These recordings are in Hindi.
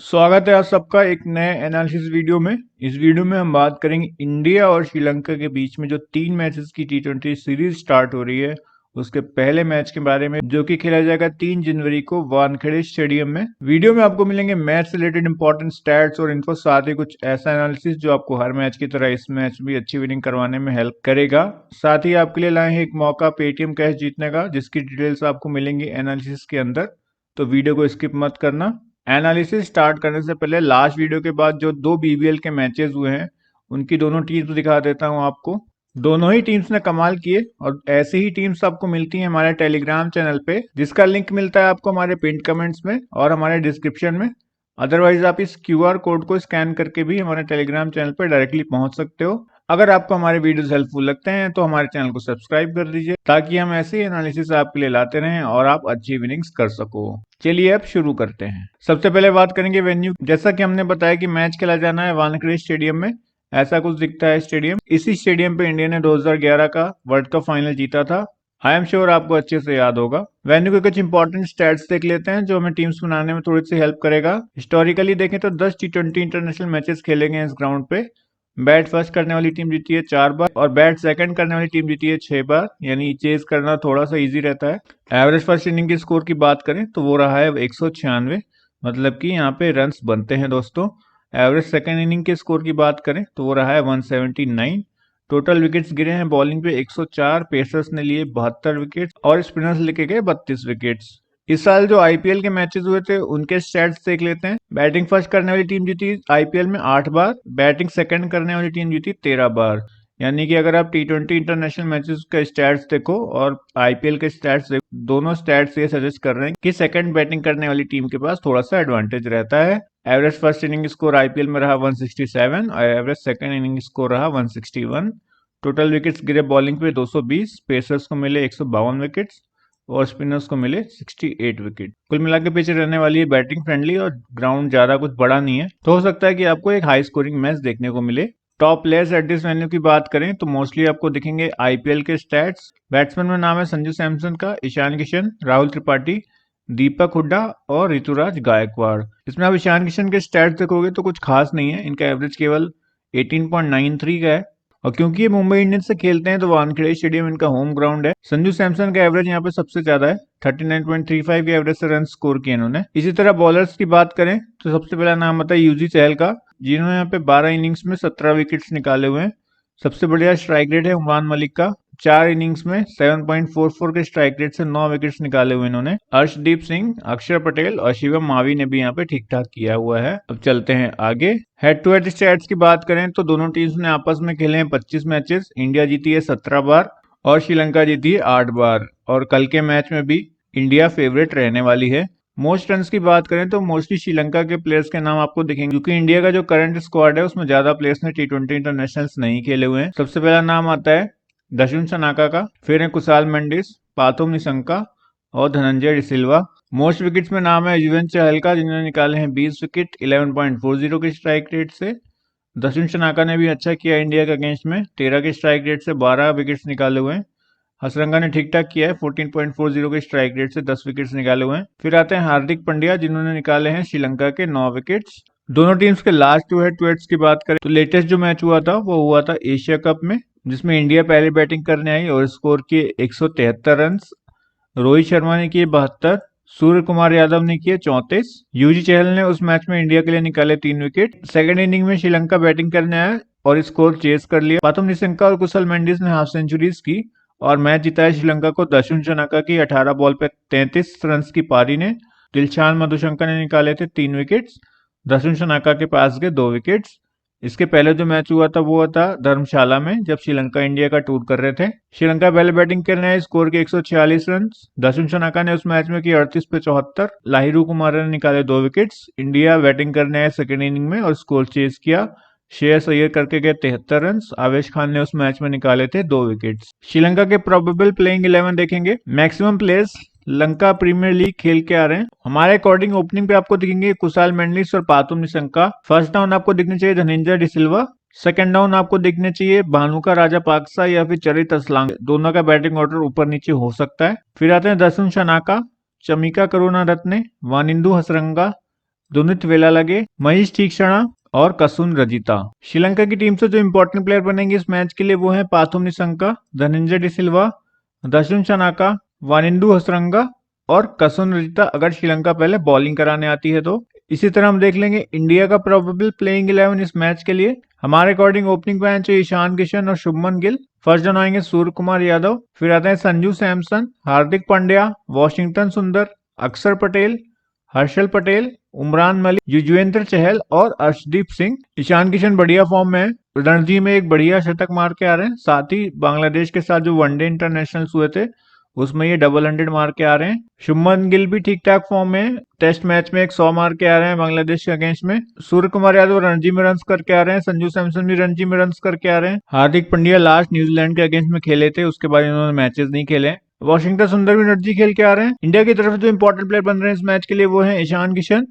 स्वागत है आप सबका एक नए एनालिसिस वीडियो में। इस वीडियो में हम बात करेंगे इंडिया और श्रीलंका के बीच में जो 3 मैचेस की टी20 सीरीज स्टार्ट हो रही है उसके पहले मैच के बारे में, जो कि खेला जाएगा 3 जनवरी को वानखेड़े स्टेडियम में। वीडियो में आपको मिलेंगे मैच से रिलेटेड इंपॉर्टेंट स्टैट्स और इन्फो, साथ ही कुछ ऐसा एनालिसिस जो आपको हर मैच की तरह इस मैच भी अच्छी विनिंग करवाने में हेल्प करेगा। साथ ही आपके लिए लाए हैं एक मौका पेटीएम कैश जीतने का, जिसकी डिटेल्स आपको मिलेंगी एनालिसिस के अंदर, तो वीडियो को स्किप मत करना। एनालिसिस स्टार्ट करने से पहले लास्ट वीडियो के बाद जो 2 बीबीएल के मैचेस हुए हैं उनकी दोनों टीम्स दिखा देता हूं आपको। दोनों ही टीम्स ने कमाल किए और ऐसी ही टीम्स आपको मिलती हैं हमारे टेलीग्राम चैनल पे, जिसका लिंक मिलता है आपको हमारे पिन कमेंट्स में और हमारे डिस्क्रिप्शन में। अदरवाइज आप इस क्यूआर कोड को स्कैन करके भी हमारे टेलीग्राम चैनल पर डायरेक्टली पहुंच सकते हो। अगर आपको हमारे वीडियोस हेल्पफुल लगते हैं तो हमारे चैनल को सब्सक्राइब कर दीजिए, ताकि हम ऐसे ही एनालिसिस आपके लिए लाते रहें और आप अच्छी विनिंग्स कर सको। चलिए अब शुरू करते हैं। सबसे पहले बात करेंगे वेन्यू। जैसा कि हमने बताया कि मैच खेला जाना है वानखेड़े स्टेडियम में, ऐसा कुछ दिखता है स्टेडियम। इसी स्टेडियम पे इंडिया ने 2011 का वर्ल्ड कप फाइनल जीता था। आई एम श्योर आपको अच्छे से याद होगा। वेन्यू के कुछ इंपॉर्टेंट स्टैट्स देख लेते हैं जो हमें टीम्स बनाने में थोड़ी सी हेल्प करेगा। हिस्टोरिकली देखें तो 10 टी20 इंटरनेशनल मैचेस खेले गए इस ग्राउंड पे। बैट फर्स्ट करने वाली टीम जीती है 4 बार और बैट सेकंड करने वाली टीम जीती है 6 बार, यानी चेज करना थोड़ा सा इजी रहता है। एवरेज फर्स्ट इनिंग के स्कोर की बात करें तो वो रहा है 196, मतलब कि यहाँ पे रन्स बनते हैं दोस्तों। एवरेज सेकंड इनिंग के स्कोर की बात करें तो वो रहा है 179। टोटल विकेट्स गिरे हैं बॉलिंग पे 104, पेसर्स ने लिए 72 विकेट्स और स्पिनर्स लेके गए 32 विकेट्स। इस साल जो आईपीएल के मैचेस हुए थे उनके स्टैट्स देख लेते हैं। बैटिंग फर्स्ट करने वाली टीम जीती आईपीएल में 8 बार, बैटिंग सेकंड करने वाली टीम जीती 13 बार। यानी कि अगर आप टी20 इंटरनेशनल मैचेस के स्टैट्स देखो और आईपीएल के स्टैट्स देखो, दोनों स्टैट्स ये सजेस्ट कर रहे हैं कि सेकंड बैटिंग करने वाली टीम के पास थोड़ा सा एडवांटेज रहता है। Average first inning score IPL में रहा 167 और एवरेज सेकंड इनिंग स्कोर रहा 161। टोटल विकेट्स गिरे बॉलिंग पे 220, पेसर्स को मिले 152 विकेट्स और स्पिनर्स को मिले 68 विकेट। कुल मिला के पिच रहने वाली है बैटिंग फ्रेंडली और ग्राउंड ज्यादा कुछ बड़ा नहीं है, तो हो सकता है कि आपको एक हाई स्कोरिंग मैच देखने को मिले। Top players at this venue की बात करें तो मोस्टली आपको दिखेंगे आईपीएल के स्टैट्स। बैट्समैन में नाम है संजू सैमसन का, ईशान किशन, राहुल त्रिपाठी, दीपक हुड्डा और ऋतुराज गायकवाड़। इसमें आप ईशान किशन के स्टैट्स देखोगे तो कुछ खास नहीं है, इनका एवरेज केवल 18.93 का है। और क्योंकि ये मुंबई इंडियंस से खेलते हैं तो वानखेड़े स्टेडियम इनका होम ग्राउंड है। संजू सैमसन का एवरेज यहाँ पे सबसे ज्यादा है, 39.35 के एवरेज से रन स्कोर किए इन्होंने। इसी तरह बॉलर्स की बात करें तो सबसे पहला नाम आता है यूजी चहल का, जिन्होंने यहाँ पे 12 इनिंग्स में 17 विकेट्स निकाले हुए हैं। सबसे बढ़िया स्ट्राइक रेट है उमरान मलिक का, 4 इनिंग्स में 7.44 के स्ट्राइक रेट से 9 विकेट्स निकाले हुए इन्होंने। अर्शदीप सिंह, अक्षर पटेल और शिवम मावी ने भी यहाँ पे ठीक ठाक किया हुआ है। अब चलते हैं आगे। हेड टू हेड स्टैट्स की बात करें तो दोनों टीम्स ने आपस में खेले हैं 25 मैचेस। इंडिया जीती है 17 बार और श्रीलंका जीती है 8 बार, और कल के मैच में भी इंडिया फेवरेट रहने वाली है। मोस्ट रन्स की बात करें तो मोस्टली श्रीलंका के प्लेयर्स के नाम आपको दिखेंगे, क्योंकि इंडिया का जो करंट स्क्वाड है उसमें ज्यादा प्लेयर्स ने टी20 इंटरनेशनल्स नहीं खेले हुए हैं। सबसे पहला नाम आता है दशुन सनाका का, फिर है कुशाल मेंडिस, पाथुम निशंका और धनंजय डिसिल्वा। मोस्ट विकेट्स में नाम है युजवेंद्र चहल का, जिन्होंने निकाले हैं 20 विकेट 11.40 के स्ट्राइक रेट से। दशुन सनाका ने भी अच्छा किया इंडिया के अगेंस्ट में, 13 के स्ट्राइक रेट से 12 विकेट्स निकाले हुए हैं। हसरंगा ने ठीक ठाक किया है, 14.40 के स्ट्राइक रेट से 10 विकेट्स निकाले हुए हैं। फिर आते हैं हार्दिक पांड्या, जिन्होंने निकाले हैं श्रीलंका के 9 विकेट्स। दोनों टीम्स के last two head to heads की बात करें तो लेटेस्ट जो मैच हुआ था वो हुआ था एशिया कप में, जिसमें इंडिया पहले बैटिंग करने आई और स्कोर किए 173 रन। रोहित शर्मा ने किए 72, सूर्य कुमार यादव ने किए 34। यूजी चहल ने उस मैच में इंडिया के लिए निकाले 3 विकेट। सेकंड इनिंग में श्रीलंका बैटिंग करने आया और स्कोर चेस कर लिया। पाथुम निशंका और कुशल मेंडिस ने हाफ सेंचुरीज की और मैच जिताया श्रीलंका को दशुन सनाका की 18 बॉल पे 33 रन की पारी ने। दिलशान मधुशंका ने निकाले थे 3 विकेट्स, दशुन सनाका के पास गए 2 विकेट्स। इसके पहले जो मैच हुआ था वो हुआ था धर्मशाला में, जब श्रीलंका इंडिया का टूर कर रहे थे। श्रीलंका पहले बैटिंग करने आए, स्कोर के 146 रन। दशुन सनाका ने उस मैच में किए 38 पे 74। लाहिरू कुमार ने निकाले 2 विकेट्स। इंडिया बैटिंग करने आए सेकेंड इनिंग में और स्कोर चेस किया, श्रेयस अय्यर करके गए 73 रन। आवेश खान ने उस मैच में निकाले थे 2 विकेट्स। श्रीलंका के प्रोबेबल प्लेइंग 11 देखेंगे। Maximum players Lanka Premier League खेल के आ रहे हैं। हमारे अकॉर्डिंग ओपनिंग पे आपको दिखेंगे कुशाल मेंडिस और पाथुम निशंका। फर्स्ट डाउन आपको दिखने चाहिए धनंजय डिसिल्वा। सेकंड डाउन आपको दिखने चाहिए भानुका राजापाक्सा या फिर चरित असलांग। दोनों का बैटिंग ऑर्डर ऊपर नीचे हो सकता है। फिर आते हैं दशुन सनाका, चमिका करुणारत्ने, वानिंदु हसरंगा, दुनित वेलालगे, महेश तीक्षणा और कसुन रजिता। श्रीलंका की टीम से जो इंपॉर्टेंट प्लेयर बनेंगे इस मैच के लिए वो है पाथुम निशंका, धनंजय डिसिल्वा, दशुन शनाका, वानिंदु हसरंगा और कसुन रजिता अगर श्रीलंका पहले बॉलिंग कराने आती है तो। इसी तरह हम देख लेंगे इंडिया का प्रोबेबल प्लेइंग 11 इस मैच के लिए। हमारे अकॉर्डिंग ओपनिंग मैच है ईशान किशन और शुभमन गिल। फर्स्ट जन आएंगे सूर्य कुमार यादव, फिर आते हैं संजू सैमसन, हार्दिक पांड्या, वॉशिंगटन सुंदर, अक्षर पटेल, हर्षल पटेल, उमरान मलिक, युजवेंद्र चहल और अर्शदीप सिंह। ईशान किशन बढ़िया फॉर्म में है, रणजी में एक बढ़िया शतक मार के आ रहे हैं, साथ ही बांग्लादेश के साथ जो वनडे इंटरनेशनल हुए थे उसमें ये डबल 100 मार के आ रहे हैं। शुभमन गिल भी ठीक ठाक फॉर्म में, टेस्ट मैच में एक 100 मार के आ रहे हैं बांग्लादेश के अगेंस्ट में। सूर्य कुमार यादव रणजी में रन्स करके आ रहे हैं, संजू सैमसन भी रणजी में रन्स करके आ रहे हैं। हार्दिक पांड्या लास्ट न्यूजीलैंड के अगेंस्ट में खेले थे, उसके बाद इन्होंने मैचेस नहीं खेले। वॉशिंगटन सुंदर भी रणजी खेल के आ रहे हैं। इंडिया की तरफ से जो इंपॉर्टेंट प्लेयर बन रहे हैं इस मैच के लिए वो है ईशान किशन,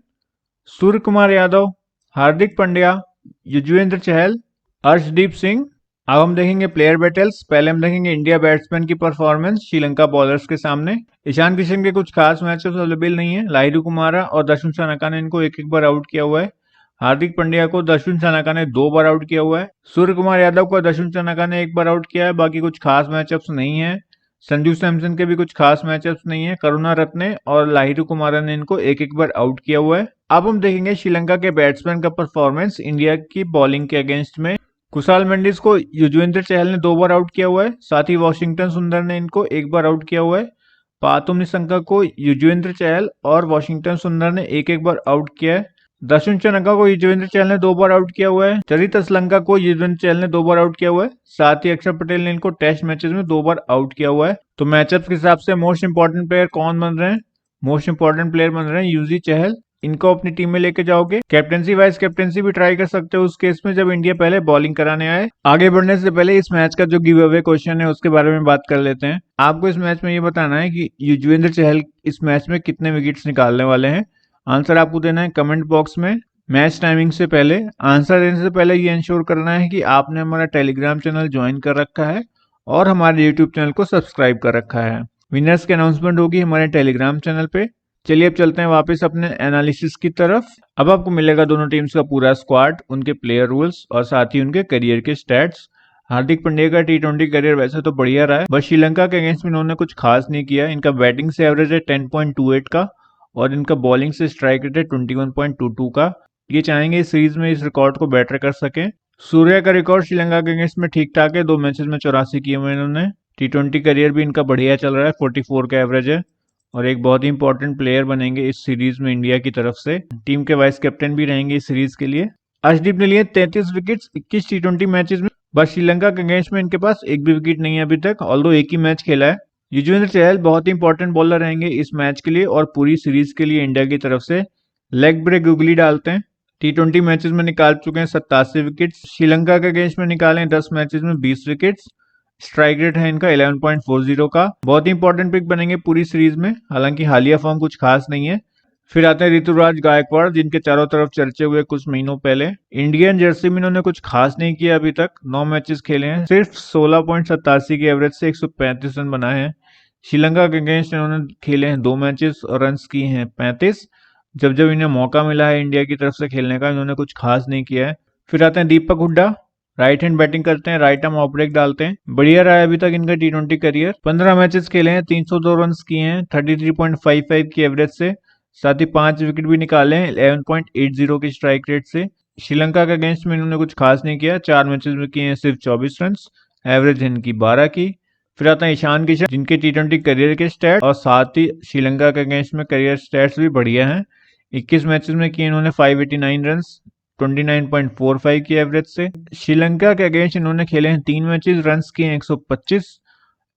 सूर्य कुमार यादव, हार्दिक पांड्या, युजवेंद्र चहल, अर्शदीप सिंह। अब हम देखेंगे प्लेयर बैटल्स। पहले हम देखेंगे इंडिया बैट्समैन की परफॉर्मेंस श्रीलंका बॉलर्स के सामने। ईशान किशन के कुछ खास मैचेस अवेलेबल नहीं है। लाहिरू कुमारा और दशुन शनाका ने इनको एक एक बार आउट किया हुआ है। हार्दिक पांड्या को दशुन शनाका ने 2 बार आउट किया हुआ है। सूर्य कुमार यादव को दशुन शनाका ने 1 बार आउट किया है। बाकी कुछ खास मैचअप्स नहीं है। संजू सैमसन के भी कुछ खास मैचअप्स नहीं है। करुणा रत्ने और लाहिरू कुमारा ने इनको एक एक बार आउट किया हुआ है। अब हम देखेंगे श्रीलंका के बैट्समैन का परफॉर्मेंस इंडिया की बॉलिंग के अगेंस्ट में। कुशाल मेंडिस को युजवेंद्र चहल ने 2 बार आउट किया हुआ है, साथ ही वॉशिंगटन सुंदर ने इनको 1 बार आउट किया हुआ है। पाथुम निशंका को युजवेंद्र चहल और वॉशिंगटन सुंदर ने एक एक बार आउट किया है। दशुन शनाका को युजवेंद्र चहल ने 2 बार आउट किया हुआ है। चरित असलंका को युजवेंद्र चहल ने 2 बार आउट किया हुआ है, साथ ही अक्षर पटेल ने इनको टेस्ट मैचेस में 2 बार आउट किया हुआ है। तो मैचअप के हिसाब से मोस्ट इंपॉर्टेंट प्लेयर कौन बन रहे हैं? मोस्ट इंपॉर्टेंट प्लेयर बन रहे हैं युजी चहल। इनको अपनी टीम में लेके जाओगे। कैप्टेंसी वाइस कैप्टेंसी भी ट्राई कर सकते हो उस केस में जब इंडिया पहले बॉलिंग कराने आए। आगे बढ़ने से पहले इस मैच का जो गिव अवे क्वेश्चन है उसके बारे में बात कर लेते हैं। आपको इस मैच में ये बताना है कि युजवेंद्र चहल इस मैच में कितने विकेट्स निकालने वाले हैं। आंसर आपको देना है कमेंट बॉक्स में मैच टाइमिंग से पहले। आंसर देने से पहले ये इंश्योर करना है कि आपने हमारा टेलीग्राम चैनल ज्वाइन कर रखा है और हमारे यूट्यूब चैनल को सब्सक्राइब कर रखा है। विनर्स की अनाउंसमेंट होगी हमारे टेलीग्राम चैनल पे। चलिए अब चलते हैं वापस अपने एनालिसिस की तरफ। अब आपको मिलेगा दोनों टीम्स का पूरा स्क्वाड, उनके प्लेयर रूल्स और साथ ही उनके करियर के स्टैट्स। हार्दिक पांड्या का T20 करियर वैसे तो बढ़िया रहा है, बस श्रीलंका के अगेंस्ट में इन्होंने कुछ खास नहीं किया। इनका बैटिंग से एवरेज है 10.28 का और इनका बॉलिंग से स्ट्राइक रेट है 21.22 का। ये चाहेंगे इस सीरीज में इस रिकॉर्ड को बेटर कर सकें। सूर्या का रिकॉर्ड श्रीलंका के अगेंस्ट में ठीक ठाक है, 2 मैचेस में 84 किए हुए इन्होंने। T20 करियर भी इनका बढ़िया चल रहा है, 44 का एवरेज है और एक बहुत ही इंपॉर्टेंट प्लेयर बनेंगे इस सीरीज में इंडिया की तरफ से। टीम के वाइस कैप्टन भी रहेंगे इस सीरीज के लिए। अर्शदीप ने लिए 33 विकेट्स 21 T20 मैचेस में, बस श्रीलंका के अगेंस्ट में इनके पास एक भी विकेट नहीं है अभी तक, ऑल्दो एक ही मैच खेला है। युजवेंद्र चहल बहुत ही इंपॉर्टेंट बॉलर रहेंगे इस मैच के लिए और पूरी सीरीज के लिए इंडिया की तरफ से। लेग ब्रेक गुगली डालते हैं। T20 मैचेस में निकाल चुके हैं 87 विकेट्स। श्रीलंका के अगेंस्ट में निकाले 10 मैचेस में 20 विकेट्स। स्ट्राइक रेट है इनका 11.40 का। बहुत ही इंपॉर्टेंट पिक बनेंगे पूरी सीरीज में, हालांकि हालिया फॉर्म कुछ खास नहीं है। फिर आते हैं ऋतुराज गायकवाड़, जिनके चारों तरफ चर्चे हुए कुछ महीनों पहले। इंडियन जर्सी में इन्होंने कुछ खास नहीं किया अभी तक, 9 मैचेस खेले हैं, सिर्फ 16.87 के एवरेज से 135 रन बनाए हैं। श्रीलंका के अगेंस्ट इन्होंने खेले हैं 2 मैचेस और रन किए हैं 35। जब जब इन्हें मौका मिला है इंडिया की तरफ से खेलने का इन्होंने कुछ खास नहीं किया है। फिर आते हैं दीपक हुड्डा, राइट हैंड बैटिंग करते हैं, राइट आर्म ऑफ ब्रेक डालते हैं। बढ़िया रहा है अभी तक इनका T20 करियर। 15 मैचेस खेले हैं, 302 रन किए हैं 33.55 की एवरेज से, साथ ही 5 विकेट भी निकाले हैं 11.80 की स्ट्राइक रेट से। श्रीलंका के अगेंस्ट में इन्होंने कुछ खास नहीं किया, 4 मैचेस में किए हैं सिर्फ 24 रन, एवरेज इनकी 12 की। फिर आता है ईशान किशन, जिनके T20 करियर के स्टैट और साथ ही श्रीलंका के अगेंस्ट में करियर स्टैट्स भी बढ़िया हैं। 21 मैचेस में किए इन्होंने 589 रन, 29.45 की एवरेज से। श्रीलंका के अगेंस्ट इन्होंने खेले हैं 3 मैचेस, रन किए हैं 125,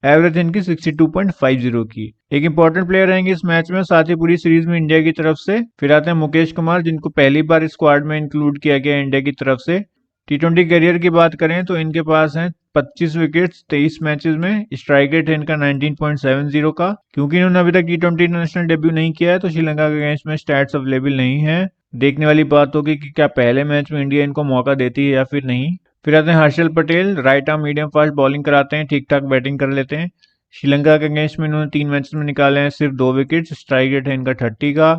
एवरेज इनकी 62.50 की। एक इंपॉर्टेंट प्लेयर रहेंगे इस मैच में, साथ ही पूरी सीरीज में इंडिया की तरफ से। फिर आते हैं मुकेश कुमार, जिनको पहली बार स्क्वाड में इंक्लूड किया गया इंडिया की तरफ से। T20 करियर की बात करें तो इनके पास हैं 25 विकेट्स 23 मैचेस में, स्ट्राइक रेट है इनका 19.70 का। क्योंकि इन्होंने अभी तक T20 इंटरनेशनल डेब्यू नहीं किया है तो श्रीलंका के अगेंस्ट में स्टैट्स अवेलेबल नहीं है। देखने वाली बात होगी कि क्या पहले मैच में इंडिया इनको मौका देती है या फिर नहीं। फिर आते हैं Harshal Patel, right arm medium fast bowling कराते हैं, ठीक ठाक बैटिंग कर लेते हैं। श्रीलंका के अगेंस्ट में इन्होंने 3 मैचेस में निकाले हैं सिर्फ 2 विकेट, स्ट्राइक रेट है इनका 30 का।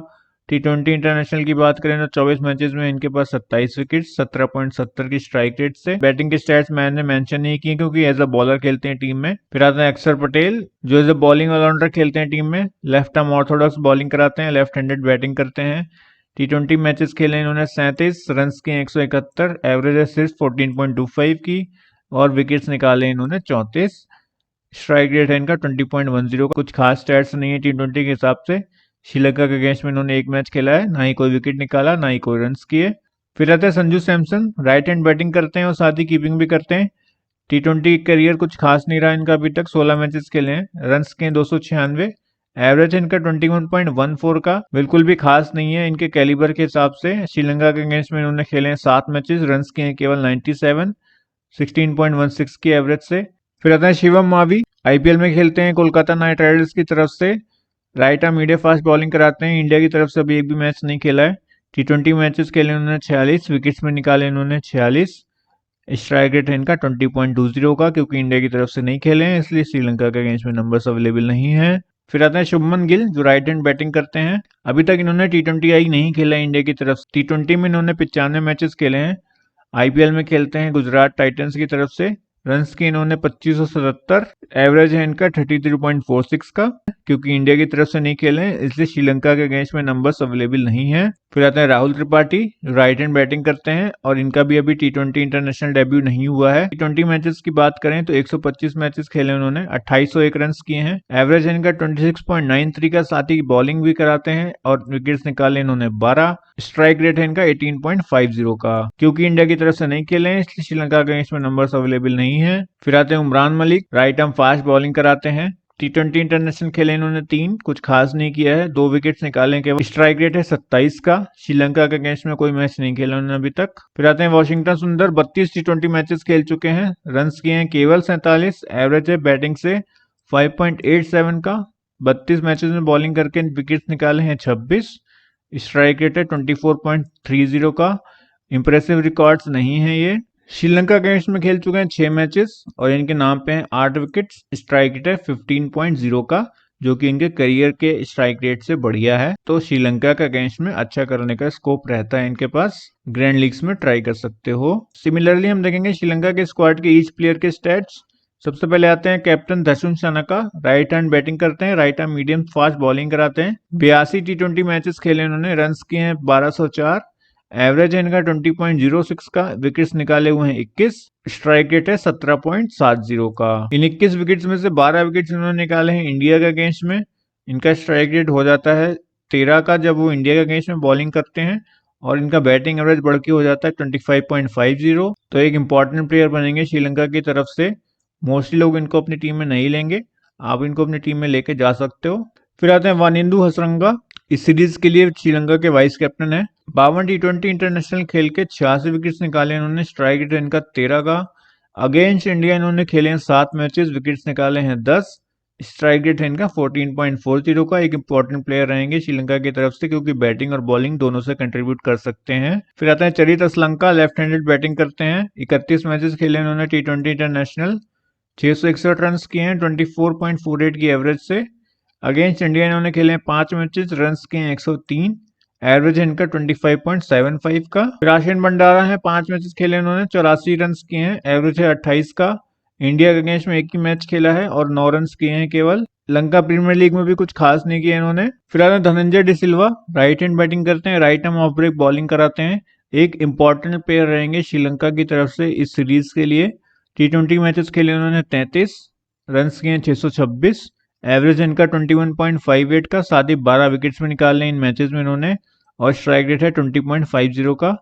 T20 इंटरनेशनल की बात करें तो 24 मैचेस में इनके पास 27 विकेट 17.70 की स्ट्राइक रेट से। बैटिंग के स्टैट्स मैंने मेंशन नहीं किए क्योंकि एज अ बॉलर खेलते हैं टीम में। फिर आते हैं अक्षर पटेल जो एज अ बॉलिंग ऑलराउंडर खेलते हैं टीम में। लेफ्ट आर्म ऑर्थोडॉक्स बॉलिंग कराते हैं, लेफ्ट हैंडेड बैटिंग करते हैं। T20 मैचेस खेले इन्होंने 37 रन के 171, एवरेज है सिर्फ 14.25 की और विकेट्स निकाले इन्होंने 34। स्ट्राइक रेट है इनका 20.10। कुछ खास स्टैट्स नहीं है T20 के हिसाब से। श्रीलंका के अगेंस्ट में इन्होंने एक मैच खेला है, ना ही कोई विकेट निकाला ना ही कोई रन्स किए। फिर आते हैं Sanju Samson, right hand batting करते हैं और साथ ही कीपिंग भी करते हैं। T20 करियर कुछ खास नहीं रहा इनका अभी तक, 16 मैचेस खेले हैं, रन्स के 296, एवरेज है इनका 21.14 का, बिल्कुल भी खास नहीं है इनके कैलिबर के हिसाब से। श्रीलंका के अगेंस्ट में इन्होंने खेले हैं 7 मैचेस, रन्स के हैं केवल 97, 16.16 की एवरेज से। फिर आता है शिवम मावी, आईपीएल में खेलते हैं कोलकाता नाइट राइडर्स की तरफ से। Right arm medium fast bowling कराते हैं, इंडिया की तरफ से अभी एक भी मैच नहीं खेला है। T20 मैचेस खेले उन्होंने 46, विकेट्स में निकाले इन्होंने 46। स्ट्राइक रेट है इनका 20.20 का, क्योंकि इंडिया की तरफ से नहीं खेले हैं इसलिए श्रीलंका के अगेंस्ट में नंबर्स अवेलेबल नहीं है। फिर आते हैं शुभमन गिल जो राइट हैंड बैटिंग करते हैं। अभी तक इन्होंने T20 आई नहीं खेला है इंडिया की तरफ से। T20 में इन्होंने 95 मैचेस खेले हैं। आईपीएल में खेलते हैं गुजरात टाइटंस की तरफ से। रन्स के इन्होंने 2577, एवरेज है इनका 33.46 का, क्योंकि इंडिया की तरफ से नहीं खेले हैं इसलिए श्रीलंका के अगेंस्ट में नंबर्स अवेलेबल नहीं है। फिर आते हैं राहुल त्रिपाठी जो राइट हैंड बैटिंग करते हैं और इनका भी अभी T20 इंटरनेशनल डेब्यू नहीं हुआ है। T20 मैचेस की बात करें तो 125 मैचेस खेले उन्होंने, 2801 रन किए हैं, एवरेज है इनका 26.93 का, साथ ही बॉलिंग भी कराते हैं और विकेट्स निकाले इन्होंने 12। स्ट्राइक रेट है इनका 18.50 का, क्योंकि इंडिया की तरफ से नहीं खेले हैं इसलिए श्रीलंका के अगेंस्ट में नंबर्स अवेलेबल नहीं है। फिर आते हैं Umran Malik, right arm fast bowling कराते हैं। T20 इंटरनेशनल खेले इन्होंने 3, कुछ खास नहीं किया है, 2 विकेट्स निकाले केवल। स्ट्राइक रेट है 27 का, श्रीलंका के अगेंस्ट में कोई मैच नहीं खेला उन्होंने अभी तक। फिर आते हैं वॉशिंगटन सुंदर, 32 T20 मैचेस खेल चुके हैं, रन्स किए हैं केवल 47, एवरेज है बैटिंग से 5.87 का, 32 मैचेस में बॉलिंग करके विकेट्स निकाले हैं 26। स्ट्राइक रेट है 24.30 का, इंप्रेसिव रिकॉर्ड्स नहीं है ये। श्रीलंका के अगेंस्ट में खेल चुके हैं 6 मैचेस और इनके नाम पे हैं 8 विकेट्स। स्ट्राइक रेट है 15.0 का, जो कि इनके करियर के स्ट्राइक रेट से बढ़िया है, तो श्रीलंका के अगेंस्ट में अच्छा करने का स्कोप रहता है इनके पास, ग्रैंड लीग्स में ट्राई कर सकते हो। सिमिलरली हम देखेंगे श्रीलंका के स्क्वाड के ईच प्लेयर के स्टैट्स। सबसे पहले आते हैं captain Dasun Shanaka, right hand batting करते हैं, right hand medium fast bowling कराते हैं। 82 T20 मैचेस खेले इन्होंने, रन्स किए हैं 1204, एवरेज है इनका 20.06 का, विकेट्स निकाले हुए हैं 21। स्ट्राइक रेट है 17.70 का। इन 21 विकेट्स में से 12 विकेट्स इन्होंने निकाले हैं इंडिया के अगेंस्ट में। इनका स्ट्राइक रेट हो जाता है 13 का जब वो इंडिया के अगेंस्ट में बॉलिंग करते हैं, और इनका बैटिंग एवरेज बढ़ के हो जाता है 25.50। तो एक इंपॉर्टेंट प्लेयर बनेंगे श्रीलंका की तरफ से। मोस्टली लोग इनको अपनी टीम में नहीं लेंगे, आप इनको अपनी टीम में लेके जा सकते हो। फिर आते हैं वानिंदु हसरंगा, इस सीरीज के लिए श्रीलंका के वाइस कैप्टन है। 52 T20 इंटरनेशनल खेल के 86 विकेट्स निकाले इन्होंने, स्ट्राइक रेट इनका 13 का। अगेंस्ट इंडिया इन्होंने खेले हैं 7 मैचेस, विकेट्स निकाले हैं 10। स्ट्राइक रेट है इनका 14.40 का। एक इंपॉर्टेंट प्लेयर रहेंगे श्रीलंका की तरफ से, क्योंकि बैटिंग और बॉलिंग दोनों से कंट्रीब्यूट कर सकते हैं। फिर आता है चरित असलंका, लेफ्ट हैंडेड बैटिंग करते हैं। 31 मैचेस खेले इन्होंने T20 इंटरनेशनल, 661 रन किए हैं 24.48 की एवरेज से। अगेंस्ट इंडिया इन्होंने खेले 5 मैचेस, रन्स किए 103, एवरेज है इनका 25.75 का। राशियन भंडारा है, 5 मैचेस खेले इन्होंने, 84 रन किए हैं, एवरेज है 28 का। इंडिया के अगेंस्ट में एक ही मैच खेला है और 9 रन किए हैं केवल। लंका प्रीमियर लीग में भी कुछ खास नहीं किया इन्होंने। फिलहाल Dhananjaya de Silva, right hand batting करते हैं, right arm off break bowling कराते हैं। एक इंपॉर्टेंट प्लेयर रहेंगे श्रीलंका की तरफ से इस सीरीज के लिए। T20 मैचेस खेले उन्होंने 33, रन किए 626, एवरेज इनका 21.58 का, साथ ही 12 विकेट्स में निकाले इन मैचेस में इन्होंने, और स्ट्राइक रेट है 20.50 का।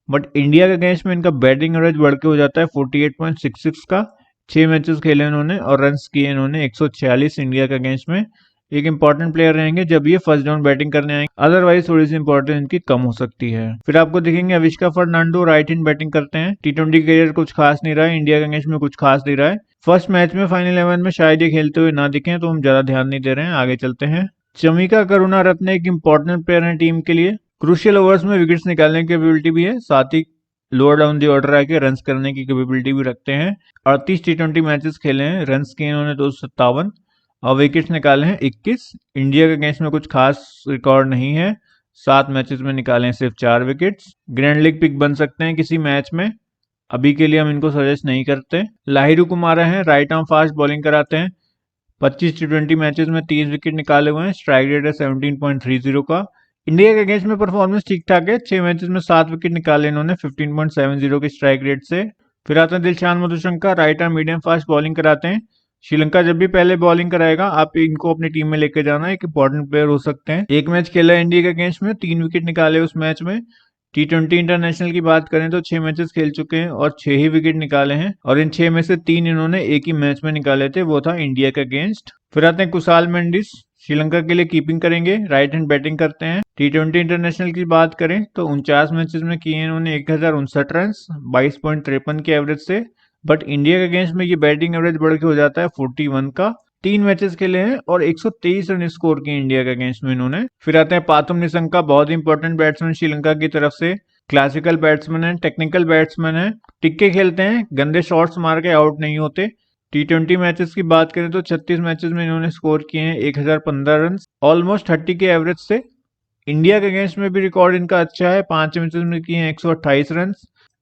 बट इंडिया के अगेंस्ट में इनका बैटिंग एवरेज बढ़ के हो जाता है 48.66 का। 6 मैचेस खेले इन्होंने और रन किए इन्होंने 146 इंडिया के अगेंस्ट में। एक इंपॉर्टेंट प्लेयर रहेंगे जब ये फर्स्ट डाउन बैटिंग करने आएंगे, अदरवाइज थोड़ी सी इंपॉर्टेंस इनकी कम हो सकती है। फिर आपको दिखेंगे Avishka Fernando, right hand batting करते हैं। T20 करियर कुछ खास नहीं रहा है, इंडिया के अगेंस्ट में कुछ खास नहीं रहा है। फर्स्ट मैच में फाइनल 11 में शायद ये खेलते हुए ना दिखे, तो हम ज्यादा ध्यान नहीं दे रहे हैं, आगे चलते हैं। चमिका करुणारत्ने एक इंपॉर्टेंट प्लेयर है टीम के लिए, क्रूशियल ओवर्स में विकेट्स निकालने की कैपेबिलिटी भी है, साथ ही लोअर डाउन दी ऑर्डर आके रन करने की कैपेबिलिटी भी रखते हैं। 38 T20 मैचेस खेले हैं, रन किए इन्होंने 257 और विकेट्स निकाले हैं 21। इंडिया के अगेंस्ट में कुछ खास रिकॉर्ड नहीं है, 7 मैचेस में निकाले हैं सिर्फ 4 विकेट्स। ग्रैंड लीग पिक बन सकते हैं किसी मैच में, अभी के लिए हम इनको सजेस्ट नहीं करते। लाहिरू कुमार हैं, राइट आर्म फास्ट बॉलिंग कराते हैं। 25 T20 मैचेस में 30 विकेट निकाले हुए हैं। स्ट्राइक रेट है 17.30 का। इंडिया के अगेंस्ट में परफॉर्मेंस ठीक ठाक है। 6 मैचेस में 7 विकेट निकाले इन्होंने 15.70 के स्ट्राइक रेट से। फिर आते हैं Dilshan Madushanka, right arm medium fast bowling कराते हैं। श्रीलंका जब भी पहले बॉलिंग कराएगा आप इनको अपनी टीम में लेके जाना, एक इंपॉर्टेंट प्लेयर हो सकते हैं। एक मैच खेला है इंडिया के अगेंस्ट में, 3 विकेट निकाले उस मैच में। T20 इंटरनेशनल की बात करें तो 6 मैचेस खेल चुके हैं और 6 ही विकेट निकाले हैं, और इन 6 में से 3 इन्होंने एक ही मैच में निकाले थे, वो था इंडिया के अगेंस्ट। फिर आते हैं कुशाल मेंडिस, श्रीलंका के लिए कीपिंग करेंगे, राइट हैंड बैटिंग करते हैं। T20 इंटरनेशनल की बात करें तो 49 मैचेस में किए इन्होंने 1059 रन 22.53 के एवरेज से। बट इंडिया के अगेंस्ट में ये बैटिंग एवरेज बढ़ के हो जाता है 41 का। 3 मैचेस खेले हैं और 123 रन स्कोर किए इंडिया के अगेंस्ट में इन्होंने। फिर आते हैं पाथुम निशंका, बहुत इंपॉर्टेंट बैट्समैन श्रीलंका की तरफ से। क्लासिकल बैट्समैन है, टेक्निकल बैट्समैन है, टिक्के खेलते हैं, गंदे शॉट्स मार के आउट नहीं होते। T20 मैचेस की बात करें तो 36 मैचेस में इन्होंने स्कोर किए हैं 1015 रन, ऑलमोस्ट 30 के एवरेज से। इंडिया के अगेंस्ट में भी रिकॉर्ड इनका अच्छा है, 5 मैचेस में किए हैं 128 रन,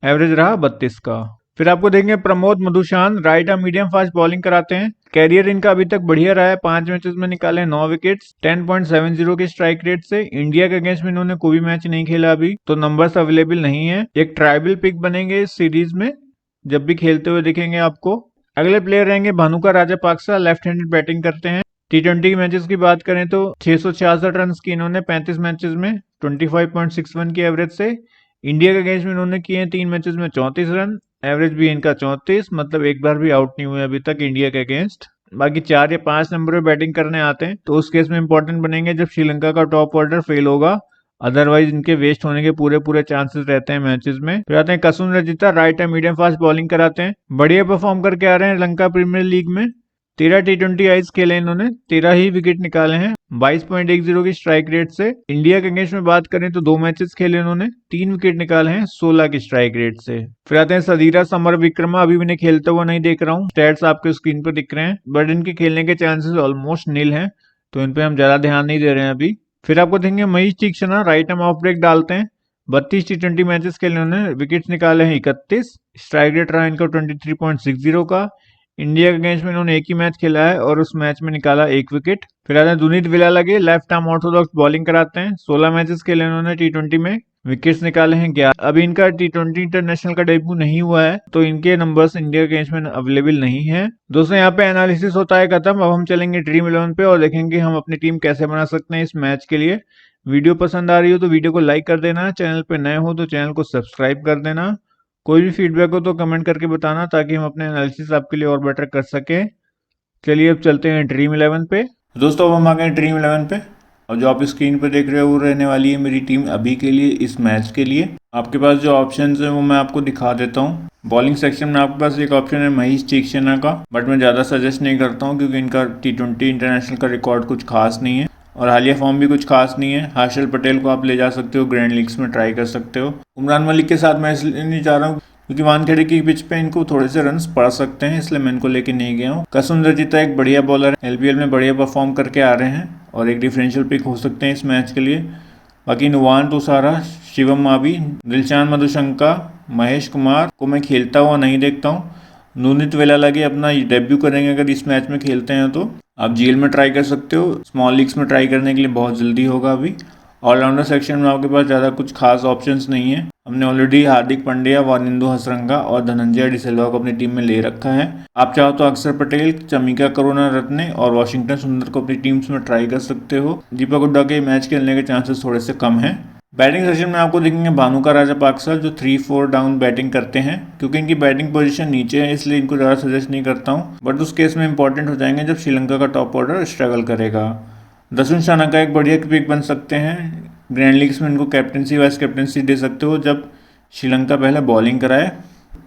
एवरेज रहा 32 का। फिर आपको देंगे Pramod Madushan, right arm medium fast bowling कराते हैं। कैरियर इनका अभी तक बढ़िया रहा है, 5 मैचेस में निकाले 9 विकेट्स 10.70 के स्ट्राइक रेट से। इंडिया के अगेंस्ट में इन्होंने कोई मैच नहीं खेला अभी, तो नंबर्स अवेलेबल नहीं है। एक ट्राइबल पिक बनेंगे इस सीरीज में, जब भी खेलते हुए दिखेंगे आपको। अगले प्लेयर रहेंगे Bhanuka Rajapaksa, left handed batting करते हैं। T20 मैचेस की बात करें तो 666 रन की इन्होंने 35 मैचेस में 25.61 की एवरेज से। इंडिया के अगेंस्ट में इन्होंने किए हैं 3 मैचेस में 34 रन, एवरेज भी इनका 34, मतलब एक बार भी आउट नहीं हुए अभी तक इंडिया के अगेंस्ट। बाकी 4 या 5 नंबर पे बैटिंग करने आते हैं, तो उस केस में इंपॉर्टेंट बनेंगे जब श्रीलंका का टॉप ऑर्डर फेल होगा, अदरवाइज इनके वेस्ट होने के पूरे पूरे चांसेस रहते हैं मैचेस में। फिर आते हैं Kasun Rajitha, right hand medium fast bowling कराते हैं। बढ़िया परफॉर्म करके आ रहे हैं लंका प्रीमियर लीग में। 13 T20 आईज खेले इन्होंने, 13 ही विकेट निकाले हैं 22.10 की स्ट्राइक रेट से। इंडिया के अगेंस्ट में बात करें तो 2 मैचेस खेले इन्होंने, 3 विकेट निकाले हैं 16 की स्ट्राइक रेट से। फिर आते हैं सदीरा समर विक्रमा, अभी इन्हें खेलते हुए नहीं देख रहा हूँ, स्टैट्स आपके स्क्रीन पर दिख रहे हैं, बट इनके खेलने के चांसेस ऑलमोस्ट नील हैं, तो इन पे हम ज्यादा ध्यान नहीं दे रहे हैं अभी। फिर आपको देखेंगे Mahesh Theekshana, right arm off break डालते हैं। 32 T20 मैचेस खेले उन्होंने, विकेट्स निकाले हैं 31, स्ट्राइक रेट रहा इनका 23.60 का। इंडिया के अगेंस्ट में इन्होंने एक ही मैच खेला है और उस मैच में निकाला 1 विकेट। फिर आते हैं दुनीत विलालगे, लेफ्ट आर्म ऑर्थोडॉक्स बॉलिंग कराते हैं। 16 मैचेस खेले उन्होंने T20 में, विकेट्स निकाले हैं 11। अभी इनका T20 इंटरनेशनल का डेब्यू नहीं हुआ है, तो इनके नंबर्स इंडिया के अगेंस्ट में अवेलेबल नहीं है। दोस्तों यहाँ पे एनालिसिस होता है खत्म। अब हम चलेंगे ड्रीम 11 पे और देखेंगे हम अपनी टीम कैसे बना सकते हैं इस मैच के लिए। वीडियो पसंद आ रही हो तो वीडियो को लाइक कर देना, चैनल पे नए हो तो चैनल को सब्सक्राइब कर देना। कोई भी फीडबैक हो तो कमेंट करके बताना, ताकि हम अपने एनालिसिस आपके लिए और बेटर कर सकें। चलिए अब चलते हैं ड्रीम 11 पे। दोस्तों अब हम आ गए ड्रीम 11 पे, और जो आप स्क्रीन पे देख रहे हो वो रहने वाली है मेरी टीम अभी के लिए इस मैच के लिए। आपके पास जो ऑप्शंस हैं वो मैं आपको दिखा देता हूँ। बॉलिंग सेक्शन में आपके पास एक ऑप्शन है महेश तीक्ष्णा का, बट मैं ज़्यादा सजेस्ट नहीं करता हूँ क्योंकि इनका T20 इंटरनेशनल का रिकॉर्ड कुछ खास नहीं है और हालिया फॉर्म भी कुछ खास नहीं है। हर्षल पटेल को आप ले जा सकते हो, ग्रैंड लीग्स में ट्राई कर सकते हो। उमरान मलिक के साथ मैं इसलिए नहीं जा रहा हूँ क्योंकि वानखेड़े की पिच पे इनको थोड़े से रन्स पड़ सकते हैं, इसलिए मैं इनको लेके नहीं गया हूँ। कसुन रजिता एक बढ़िया बॉलर है, LPL में बढ़िया परफॉर्म करके आ रहे हैं और एक डिफरेंशियल पिक हो सकते हैं इस मैच के लिए। बाकी नुवान तुषारा, शिवम मावी, दिलशान मधुशंका, महेश कुमार को मैं खेलता हुआ नहीं देखता हूँ। नूनित वेलालगे अपना डेब्यू करेंगे अगर इस मैच में खेलते हैं तो। आप GL में ट्राई कर सकते हो, स्मॉल लीग्स में ट्राई करने के लिए बहुत जल्दी होगा अभी। ऑलराउंडर सेक्शन में आपके पास ज़्यादा कुछ खास ऑप्शंस नहीं है। हमने ऑलरेडी हार्दिक पांड्या, वानिंदु हसरंगा और धनंजय डिसिल्वा को अपनी टीम में ले रखा है। आप चाहो तो अक्षर पटेल, चमिका करुणारत्ने और वॉशिंगटन सुंदर को अपनी टीम्स में ट्राई कर सकते हो। दीपक हुड्डा के मैच खेलने के चांसेस थोड़े से कम हैं। बैटिंग सेशन में आपको देखेंगे भानुका राजापाक्सा जो 3-4 डाउन बैटिंग करते हैं। क्योंकि इनकी बैटिंग पोजीशन नीचे है इसलिए इनको ज़्यादा सजेस्ट नहीं करता हूँ, बट उस केस में इंपॉर्टेंट हो जाएंगे जब श्रीलंका का टॉप ऑर्डर स्ट्रगल करेगा। दसुन शानाका एक बढ़िया पिक बन सकते हैं, ग्रैंड लीग्स में इनको कैप्टनसी वाइस कैप्टनसी दे सकते हो जब श्रीलंका पहले बॉलिंग कराए।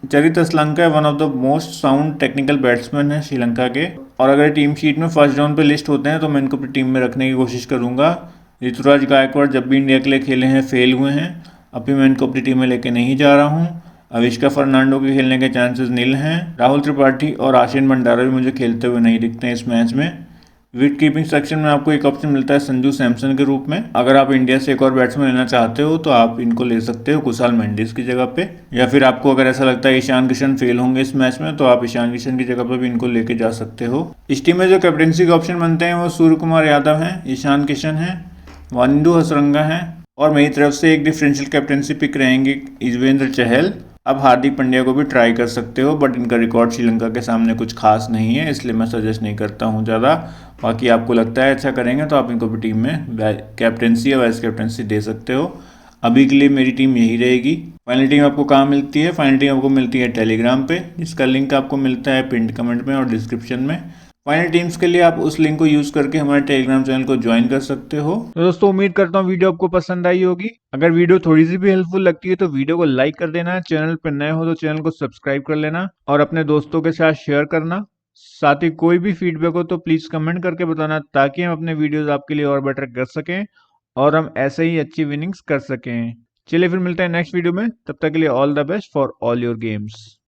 Charith Asalanka one of the most sound technical batsman है श्रीलंका के, और अगर टीम शीट में फर्स्ट राउंड पे लिस्ट होते हैं तो मैं इनको अपनी टीम में रखने की कोशिश करूंगा। ऋतुराज गायकवाड़ जब भी इंडिया के लिए खेले हैं फेल हुए हैं, अभी मैं इनको अपनी टीम में लेके नहीं जा रहा हूँ। अविष्का फर्नांडो के खेलने के चांसेस नील हैं। राहुल त्रिपाठी और आशीन भंडारा भी मुझे खेलते हुए नहीं दिखते हैं इस मैच में। विकेट कीपिंग सेक्शन में आपको एक ऑप्शन मिलता है संजू सैमसन के रूप में। अगर आप इंडिया से एक और बैट्समैन लेना चाहते हो तो आप इनको ले सकते हो कुशाल मेंडिस की जगह पे, या फिर आपको अगर ऐसा लगता है ईशान किशन फेल होंगे इस मैच में तो आप ईशान किशन की जगह पर भी इनको लेके जा सकते हो। इस टीम में जो कैप्टनसी के ऑप्शन बनते हैं वो सूर्य कुमार यादव हैं, ईशान किशन हैं, वानिंदु हसरंगा हैं, और मेरी तरफ से एक डिफरेंशियल कैप्टनसी पिक रहेंगे युजवेंद्र चहल। अब हार्दिक पांड्या को भी ट्राई कर सकते हो, बट इनका रिकॉर्ड श्रीलंका के सामने कुछ खास नहीं है, इसलिए मैं सजेस्ट नहीं करता हूँ ज़्यादा। बाकी आपको लगता है अच्छा करेंगे तो आप इनको भी टीम में कैप्टनसी या वाइस कैप्टनसी दे सकते हो। अभी के लिए मेरी टीम यही रहेगी। फाइनल टीम आपको कहाँ मिलती है? फाइनल टीम आपको मिलती है टेलीग्राम पे, जिसका लिंक आपको मिलता है पिंड कमेंट में और डिस्क्रिप्शन में। फाइनल टीम्स के लिए आप उस लिंक को यूज करके हमारे टेलीग्राम चैनल को ज्वाइन कर सकते हो। तो दोस्तों उम्मीद करता हूँ वीडियो आपको पसंद आई होगी। अगर वीडियो थोड़ी सी भी हेल्पफुल लगती है तो वीडियो को लाइक कर देना, चैनल पर नए हो तो चैनल को सब्सक्राइब कर लेना और अपने दोस्तों के साथ शेयर करना। साथ ही कोई भी फीडबैक हो तो प्लीज कमेंट करके बताना, ताकि हम अपने वीडियोस आपके लिए और बेटर कर सकें और हम ऐसे ही अच्छी विनिंग्स कर सकें। चलिए फिर मिलते हैं नेक्स्ट वीडियो में, तब तक के लिए all the best for all your games.